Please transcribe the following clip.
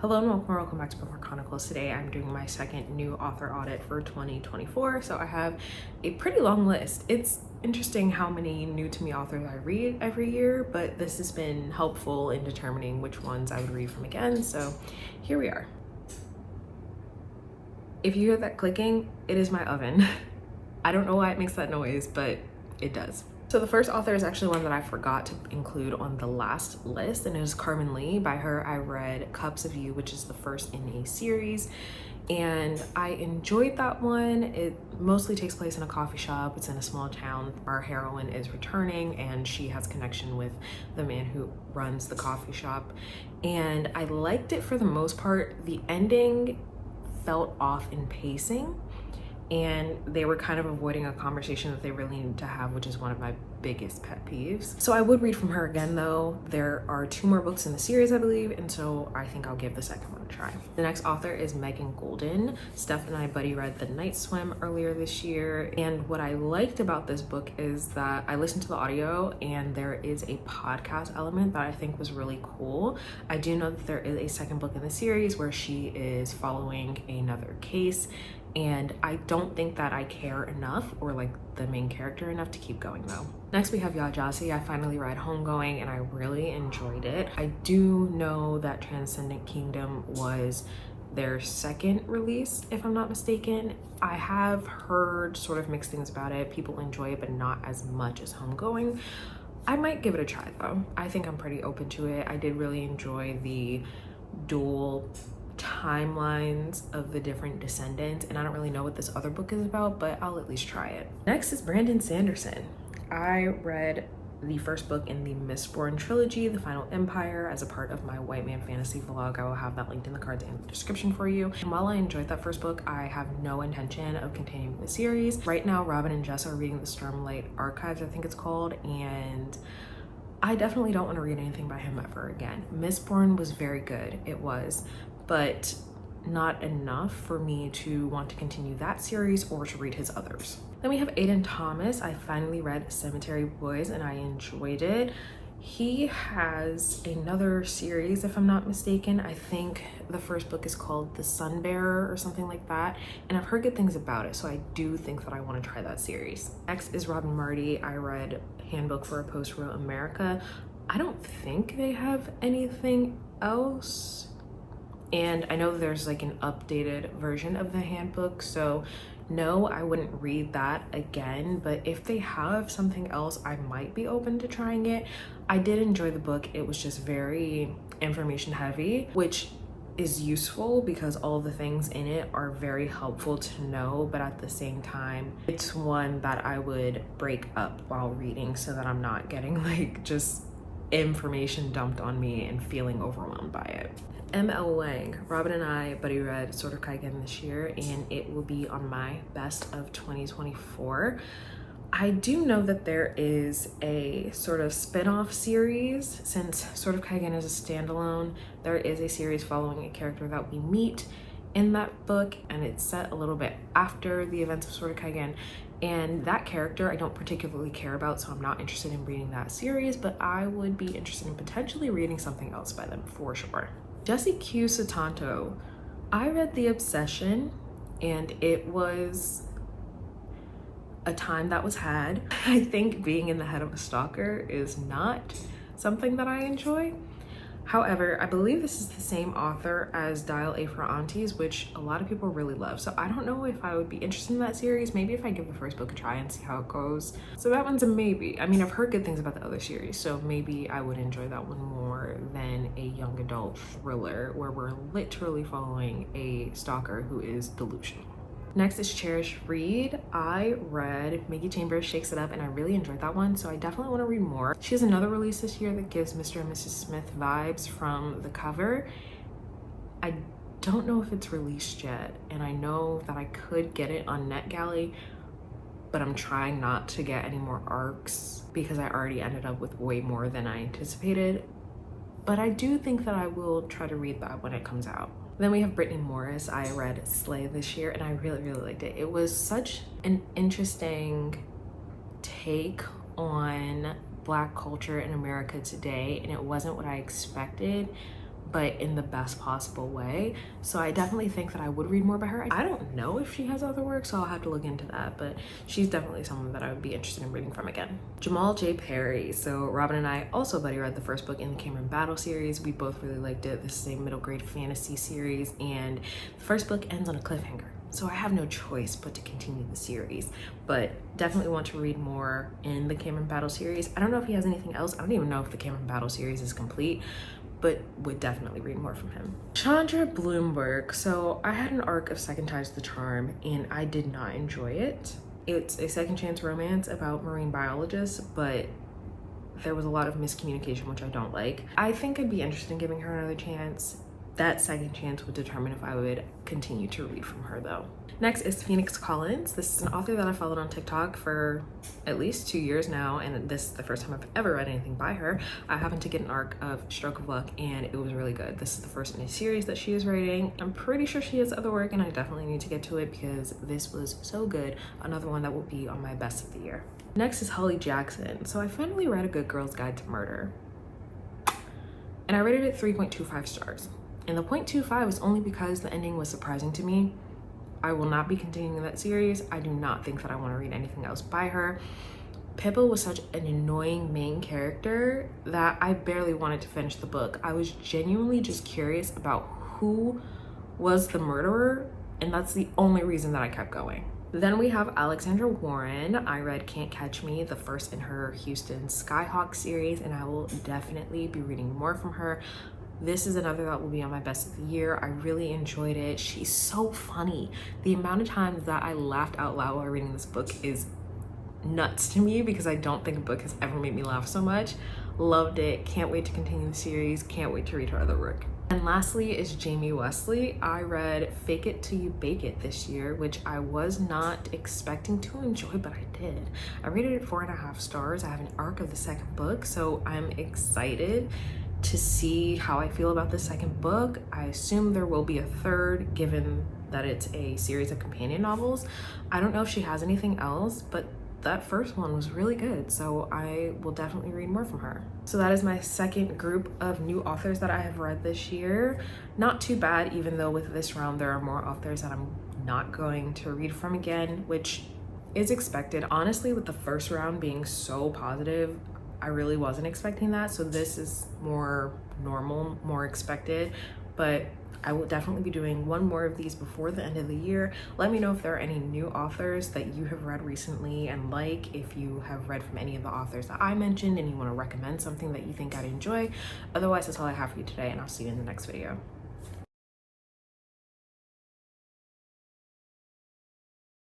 Hello and welcome back to Bookmark Chronicles. Today I'm doing my second new author audit for 2024, so I have a pretty long list. It's interesting how many new to me authors I read every year, but this has been helpful in determining which ones I would read from again, so here we are. If you hear that clicking, it is my oven. I don't know why it makes that noise, but it does. So the first author is actually one that I forgot to include on the last list, and it is Karmen Lee. By her, I read Cups of You, which is the first in a series, and I enjoyed that one. It mostly takes place in a coffee shop. It's in a small town. Our heroine is returning, and she has connection with the man who runs the coffee shop, and I liked it for the most part. The ending felt off in pacing, and they were kind of avoiding a conversation that they really needed to have, which is one of my biggest pet peeves. So I would read from her again though. There are 2 more books in the series, I believe, and so I think I'll give the second one a try. The next author is Megan Goldin. Steph and I buddy read The Night Swim earlier this year, and what I liked about this book is that I listened to the audio and there is a podcast element that I think was really cool. I do know that there is a second book in the series where she is following another case, and I don't think that I care enough, or like the main character enough, to keep going though. Next we have Yaa Gyasi. I finally read Homegoing and I really enjoyed it. I do know that Transcendent Kingdom was their second release, if I'm not mistaken. I have heard sort of mixed things about it. People enjoy it, but not as much as Homegoing. I might give it a try though. I think I'm pretty open to it. I did really enjoy the dual timelines of the different descendants, and I don't really know what this other book is about, but I'll at least try it. Next is Brandon Sanderson. I read the first book in the Mistborn trilogy, The Final Empire, as a part of my White Man Fantasy vlog. I will have that linked in the cards and the description for you. And while I enjoyed that first book, I have no intention of continuing the series. Right now, Robin and Jess are reading the Stormlight Archives, I think it's called, and I definitely don't want to read anything by him ever again. Mistborn was very good, it was, but not enough for me to want to continue that series or to read his others. Then we have Aiden Thomas. I finally read Cemetery Boys and I enjoyed it. He has another series, if I'm not mistaken. I think the first book is called The Sun Bearer or something like that, and I've heard good things about it, so I do think that I want to try that series. Next is Rob and Marty. I read Handbook for a Post-War America. I don't think they have anything else, and I know there's like an updated version of the handbook, so no, I wouldn't read that again, but if they have something else, I might be open to trying it. I did enjoy the book. It was just very information heavy, which is useful because all the things in it are very helpful to know, but at the same time, it's one that I would break up while reading so that I'm not getting like just information dumped on me and feeling overwhelmed by it. M.L. Wang. Robin and I buddy read Sword of Kaigen this year, and it will be on my best of 2024. I do know that there is a sort of spin-off series. Since Sword of Kaigen is a standalone, there is a series following a character that we meet in that book, and it's set a little bit after the events of Sword of Kaigen. And that character I don't particularly care about, so I'm not interested in reading that series, but I would be interested in potentially reading something else by them for sure. Jessie Q Sutanto. I read The Obsession, and it was a time that was had. I think being in the head of a stalker is not something that I enjoy. However, I believe this is the same author as Dial A for Aunties, which a lot of people really love. So I don't know if I would be interested in that series. Maybe if I give the first book a try and see how it goes. So that one's a maybe. I mean, I've heard good things about the other series, so maybe I would enjoy that one more than a young adult thriller where we're literally following a stalker who is delusional. Next is Cherish Reid. I read Mickey Chambers Shakes It Up and I really enjoyed that one, so I definitely want to read more. She has another release this year that gives Mr. and Mrs. Smith vibes from the cover. I don't know if it's released yet, and I know that I could get it on NetGalley, but I'm trying not to get any more arcs because I already ended up with way more than I anticipated. But I do think that I will try to read that when it comes out. Then we have Brittney Morris. I read Slay this year and I really liked it. It was such an interesting take on Black culture in America today, and it wasn't what I expected, but in the best possible way. So I definitely think that I would read more by her. I don't know if she has other work, so I'll have to look into that, but she's definitely someone that I would be interested in reading from again. Jamal J. Perry. So Robin and I also buddy read the first book in the Cameron Battle series. We both really liked it. This is a middle grade fantasy series, and the first book ends on a cliffhanger. So I have no choice but to continue the series, but definitely want to read more in the Cameron Battle series. I don't know if he has anything else. I don't even know if the Cameron Battle series is complete, but would definitely read more from him. Chandra Blumberg. So I had an arc of Second Time's The Charm and I did not enjoy it. It's a second chance romance about marine biologists, but there was a lot of miscommunication, which I don't like. I think I'd be interested in giving her another chance. That second chance would determine if I would continue to read from her though. Next is Phoenix Collins. This is an author that I followed on TikTok for at least 2 years now, and this is the first time I've ever read anything by her. I happened to get an arc of Stroke of Luck and it was really good. This is the first in a series that she is writing. I'm pretty sure she has other work and I definitely need to get to it because this was so good. Another one that will be on my best of the year. Next is Holly Jackson. So I finally read A Good Girl's Guide to Murder and I rated it 3.25 stars. And the 0.25 is only because the ending was surprising to me. I will not be continuing that series. I do not think that I want to read anything else by her. Pippa was such an annoying main character that I barely wanted to finish the book. I was genuinely just curious about who was the murderer, and that's the only reason that I kept going. Then we have Alexandra Warren. I read Can't Catch Me, the first in her Houston Skyhawk series, and I will definitely be reading more from her. This is another that will be on my best of the year. I really enjoyed it. She's so funny. The amount of times that I laughed out loud while reading this book is nuts to me because I don't think a book has ever made me laugh so much. Loved it. Can't wait to continue the series. Can't wait to read her other work. And lastly is Jamie Wesley. I read Fake It Till You Bake It this year, which I was not expecting to enjoy, but I did. I rated it 4.5 stars. I have an arc of the second book, so I'm excited to see how I feel about the second book. I assume there will be a third, given that it's a series of companion novels. I don't know if she has anything else, but that first one was really good, so I will definitely read more from her. So that is my second group of new authors that I have read this year. Not too bad, even though with this round there are more authors that I'm not going to read from again, which is expected. Honestly, with the first round being so positive, I really wasn't expecting that, so this is more normal, more expected, but I will definitely be doing one more of these before the end of the year. Let me know if there are any new authors that you have read recently and like, if you have read from any of the authors that I mentioned and you want to recommend something that you think I'd enjoy. Otherwise, that's all I have for you today, and I'll see you in the next video.